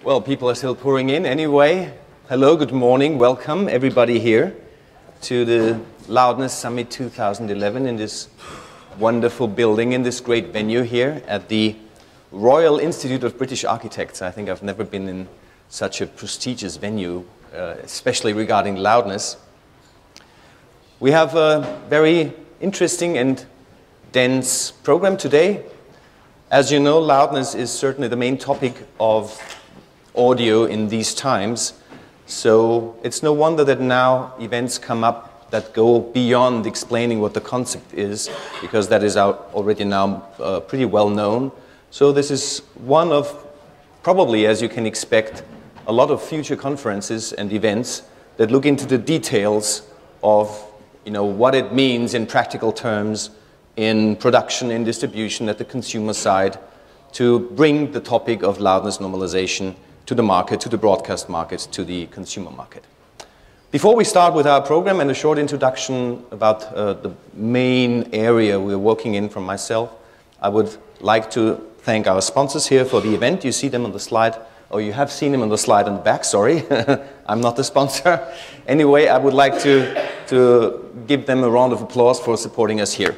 Well, people are still pouring in anyway. Hello, good morning, welcome everybody here to the Loudness Summit 2011 in this wonderful building, in this great venue here at the Royal Institute of British Architects. I think I've never been in such a prestigious venue, especially regarding loudness. We have a very interesting and dense program today. As you know, loudness is certainly the main topic of audio in these times, so it's no wonder that now events come up that go beyond explaining what the concept is, because that is already now pretty well known. So this is one of, probably as you can expect, a lot of future conferences and events that look into the details of what it means in practical terms in production, in distribution, at the consumer side, to bring the topic of loudness normalization to the market, to the broadcast market, to the consumer market. Before we start with our program and a short introduction about the main area we're working in from myself, I would like to thank our sponsors here for the event. You see them on the slide, or you have seen them on the slide on the back, sorry. I'm not the sponsor. Anyway, I would like to give them a round of applause for supporting us here.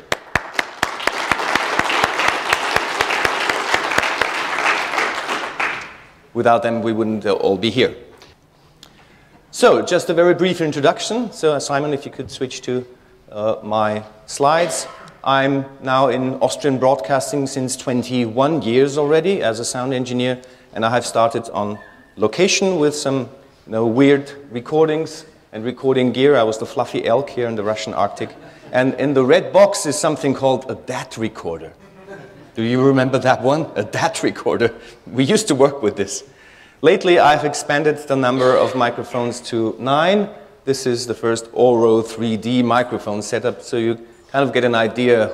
Without them, we wouldn't all be here. So, just a very brief introduction. So, Simon, if you could switch to my slides. I'm now in Austrian broadcasting since 21 years already as a sound engineer, and I have started on location with some weird recordings and recording gear. I was the fluffy elk here in the Russian Arctic. And in the red box is something called a DAT recorder. Do you remember that one? A DAT recorder. We used to work with this. Lately, I've expanded the number of microphones to 9. This is the first Oro 3D microphone setup, so you kind of get an idea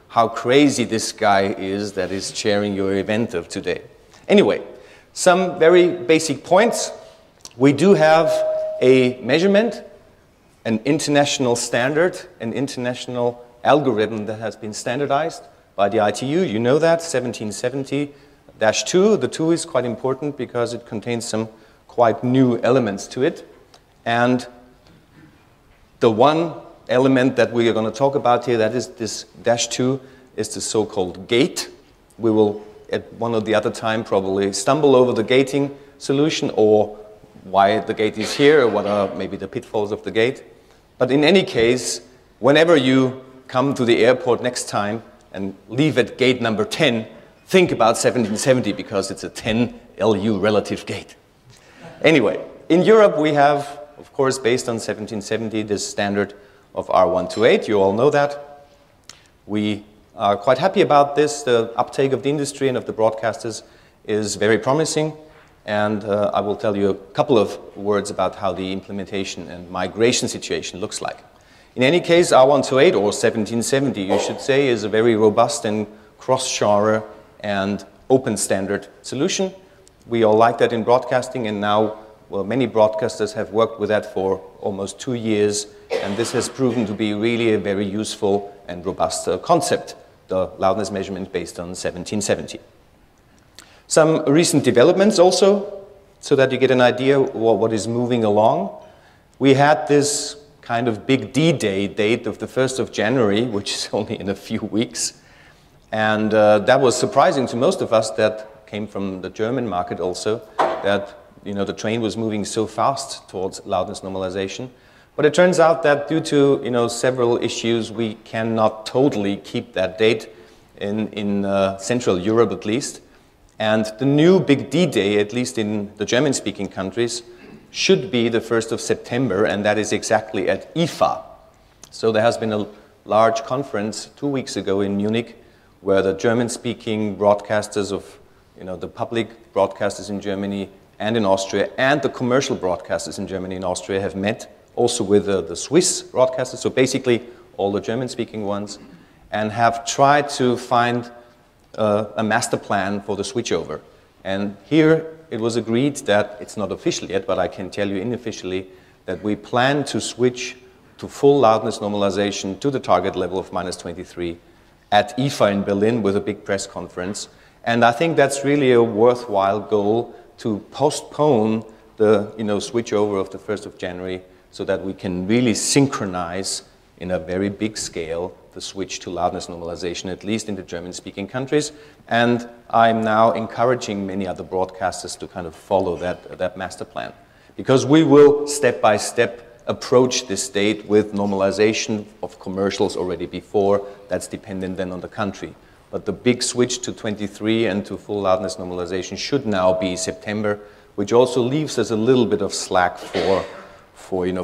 how crazy this guy is that is chairing your event of today. Anyway, some very basic points. We do have a measurement, an international standard, an international algorithm that has been standardized by the ITU. You know that, 1770-2. The 2 is quite important because it contains some quite new elements to it. And the one element that we are going to talk about here, that is this -2, is the so-called gate. We will, at one or the other time, probably stumble over the gating solution, or why the gate is here, or what are maybe the pitfalls of the gate. But in any case, whenever you come to the airport next time and leave at gate number 10, think about 1770, because it's a 10 LU relative gate. Anyway, in Europe we have, of course, based on 1770, this standard of R128. You all know that. We are quite happy about this. The uptake of the industry and of the broadcasters is very promising. And I will tell you a couple of words about how the implementation and migration situation looks like. In any case, R128, or 1770, you should say, is a very robust and cross-genre and open standard solution. We all like that in broadcasting, and now, well, many broadcasters have worked with that for almost 2 years, and this has proven to be really a very useful and robust concept, the loudness measurement based on 1770. Some recent developments also, so that you get an idea what is moving along. We had this kind of big D-Day date of the 1st of January, which is only in a few weeks. And that was surprising to most of us that came from the German market also, that the train was moving so fast towards loudness normalization. But it turns out that due to several issues, we cannot totally keep that date in Central Europe at least. And the new big D-Day, at least in the German-speaking countries, should be the 1st of September, and that is exactly at IFA. So there has been a large conference 2 weeks ago in Munich, where the German-speaking broadcasters of the public broadcasters in Germany and in Austria, and the commercial broadcasters in Germany and Austria have met, also with the Swiss broadcasters, so basically all the German-speaking ones, and have tried to find a master plan for the switchover. And here it was agreed that, it's not official yet, but I can tell you unofficially, that we plan to switch to full loudness normalization to the target level of -23 at IFA in Berlin with a big press conference. And I think that's really a worthwhile goal to postpone the switch over of the 1st of January so that we can really synchronize in a very big scale the switch to loudness normalization, at least in the German-speaking countries. And I'm now encouraging many other broadcasters to kind of follow that master plan. Because we will, step by step, approach this date with normalization of commercials already before. That's dependent then on the country. But the big switch to 23 and to full loudness normalization should now be September, which also leaves us a little bit of slack for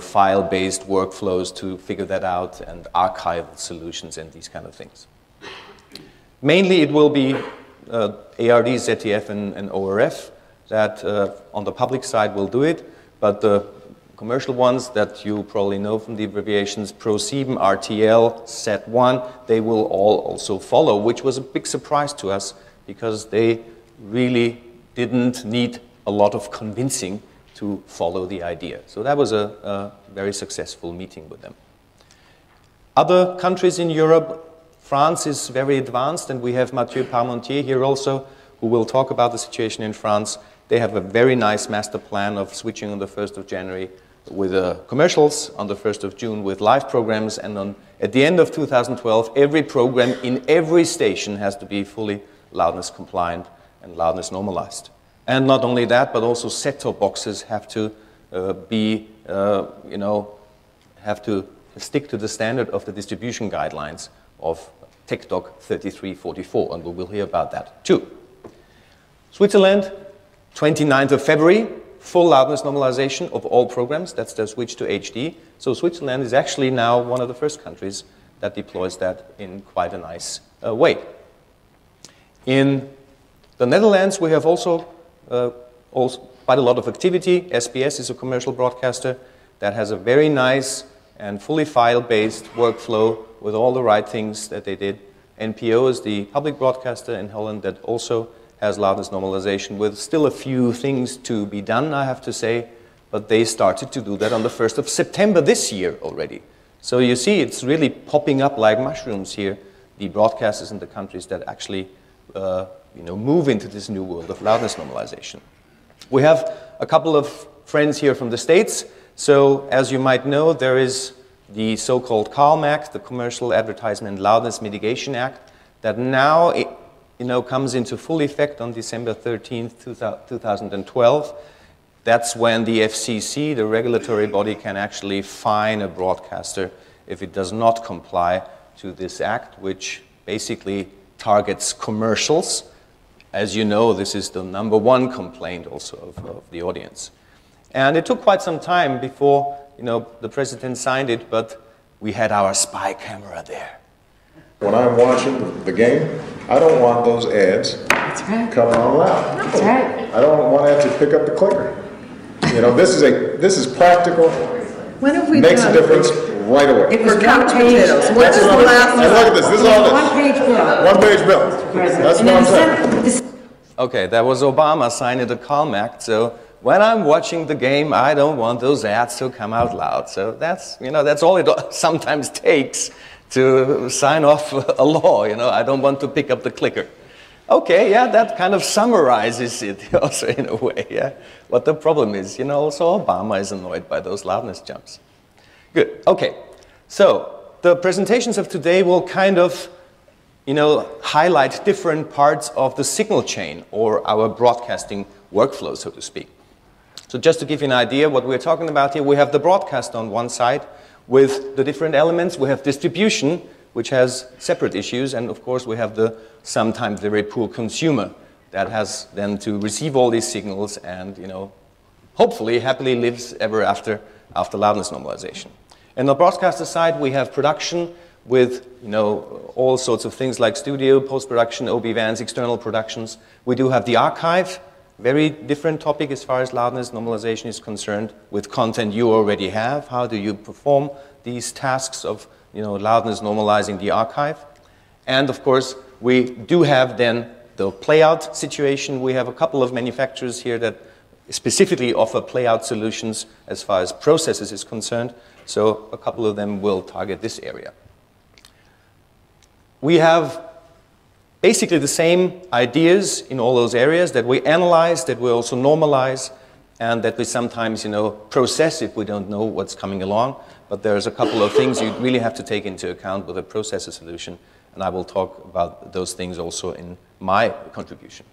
file-based workflows to figure that out, and archival solutions and these kind of things. Mainly it will be ARD, ZDF, and ORF that on the public side will do it, but the commercial ones that you probably know from the abbreviations, Pro7, RTL, SAT1, they will all also follow, which was a big surprise to us because they really didn't need a lot of convincing to follow the idea. So that was a very successful meeting with them. Other countries in Europe, France is very advanced, and we have Mathieu Parmentier here also, who will talk about the situation in France. They have a very nice master plan of switching on the 1st of January with commercials, on the 1st of June with live programs, and at the end of 2012, every program in every station has to be fully loudness compliant and loudness normalized. And not only that, but also set-top boxes have to have to stick to the standard of the distribution guidelines of TechDoc 3344, and we will hear about that too. Switzerland, 29th of February, full loudness normalization of all programs. That's the switch to HD. So Switzerland is actually now one of the first countries that deploys that in quite a nice way. In the Netherlands, we have also quite a lot of activity. SBS is a commercial broadcaster that has a very nice and fully file-based workflow with all the right things that they did. NPO is the public broadcaster in Holland that also has loudness normalization with still a few things to be done, I have to say, but they started to do that on the 1st of September this year already. So you see, it's really popping up like mushrooms here, the broadcasters in the countries that actually move into this new world of loudness normalization. We have a couple of friends here from the States. So as you might know, there is the so-called CALM Act, the Commercial Advertisement Loudness Mitigation Act, that now comes into full effect on December 13th, 2012. That's when the FCC, the regulatory body, can actually fine a broadcaster if it does not comply to this act, which basically targets commercials. As you know, this is the #1 complaint also of the audience. And it took quite some time before the president signed it, but we had our spy camera there. When I'm watching the game, I don't want those ads coming on loud. That's right. I don't want to have to pick up the clicker. This is practical. When have we makes a difference right away. It was couch potatoes. What is the last one? And look at this. This is all this. One-page bill. One-page bill. That's what I'm saying. Okay, that was Obama signing the CALM Act. So when I'm watching the game, I don't want those ads to come out loud. So that's all it sometimes takes to sign off a law. I don't want to pick up the clicker. Okay, yeah, that kind of summarizes it also in a way, yeah. What the problem is, also Obama is annoyed by those loudness jumps. Good, okay. So the presentations of today will kind of, highlight different parts of the signal chain or our broadcasting workflow, so to speak. So just to give you an idea what we're talking about here, we have the broadcast on one side with the different elements. We have distribution, which has separate issues, and of course we have the sometimes very poor consumer that has then to receive all these signals and, hopefully happily lives ever after loudness normalization. And on the broadcaster side, we have production with, all sorts of things like studio, post-production, OB vans, external productions. We do have the archive, very different topic as far as loudness normalization is concerned, with content you already have. How do you perform these tasks of, loudness normalizing the archive? And of course, we do have then the playout situation. We have a couple of manufacturers here that specifically offer playout solutions as far as processes is concerned. So a couple of them will target this area. We have basically the same ideas in all those areas that we analyze, that we also normalize, and that we sometimes, process if we don't know what's coming along. But there's a couple of things you really have to take into account with a processor solution, and I will talk about those things also in my contribution.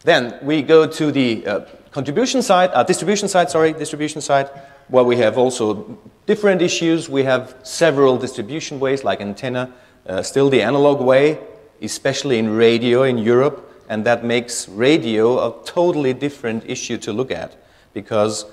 Then we go to the distribution side, where we have also different issues. We have several distribution ways, like antenna, still the analog way, especially in radio in Europe, and that makes radio a totally different issue to look at, because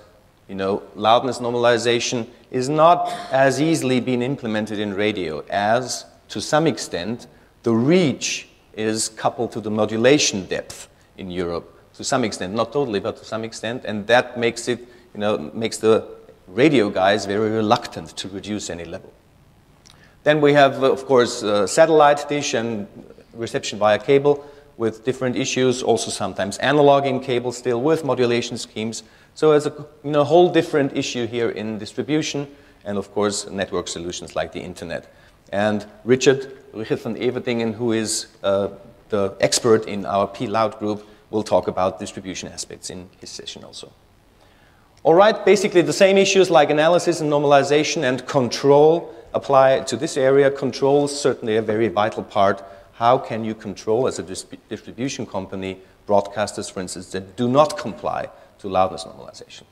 loudness normalization is not as easily being implemented in radio as, to some extent, the reach is coupled to the modulation depth in Europe, to some extent, not totally, but to some extent, and that makes it, makes the radio guys very reluctant to reduce any level. Then we have, of course, satellite dish and reception via cable with different issues, also sometimes analog in cable still with modulation schemes. So it's a whole different issue here in distribution, and of course network solutions like the internet. And Richard van Everdingen, who is the expert in our PLOUD group, will talk about distribution aspects in his session also. All right, basically the same issues like analysis and normalization and control apply to this area. Control is certainly a very vital part. How can you control, as a distribution company, broadcasters, for instance, that do not comply to loudness normalization?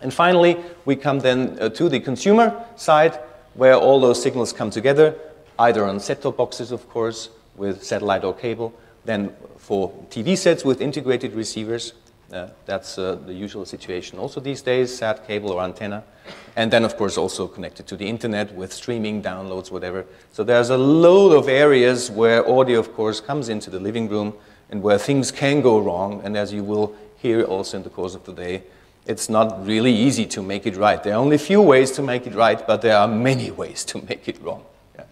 And finally, we come then to the consumer side, where all those signals come together, either on set-top boxes, of course, with satellite or cable, then for TV sets with integrated receivers. That's the usual situation also these days, SAT, cable, or antenna. And then, of course, also connected to the internet with streaming, downloads, whatever. So there's a load of areas where audio, of course, comes into the living room and where things can go wrong. And as you will hear also in the course of the day, it's not really easy to make it right. There are only a few ways to make it right, but there are many ways to make it wrong. Yeah.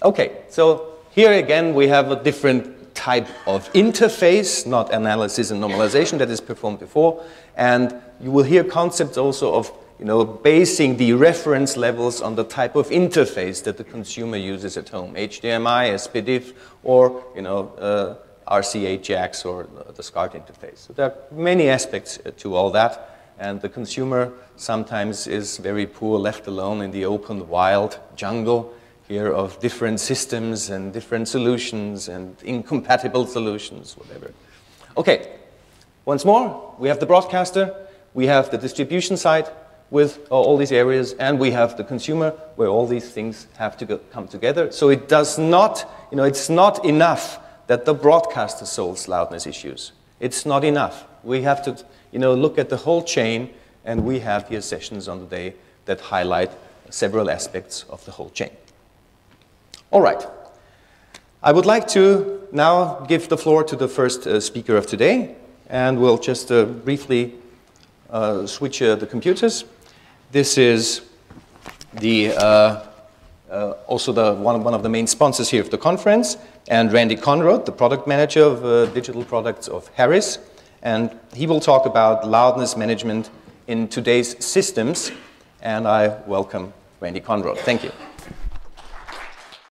Okay, so here again we have a different type of interface, not analysis and normalization that is performed before. And you will hear concepts also of basing the reference levels on the type of interface that the consumer uses at home, HDMI, SPDIF, or RCA jacks or the SCART interface. So there are many aspects to all that, and the consumer sometimes is very poor, left alone in the open, wild jungle here of different systems and different solutions and incompatible solutions, whatever. Okay, once more, we have the broadcaster, we have the distribution side with all these areas, and we have the consumer where all these things have to come together. So it does not, it's not enough that the broadcaster solves loudness issues. It's not enough. We have to, look at the whole chain, and we have here sessions on the day that highlight several aspects of the whole chain. All right. I would like to now give the floor to the first speaker of today, and we'll just briefly switch the computers. This is the also one of the main sponsors here of the conference, and Randy Conrad, the product manager of digital products of Harris, and he will talk about loudness management in today's systems, and I welcome Randy Conrad. Thank you.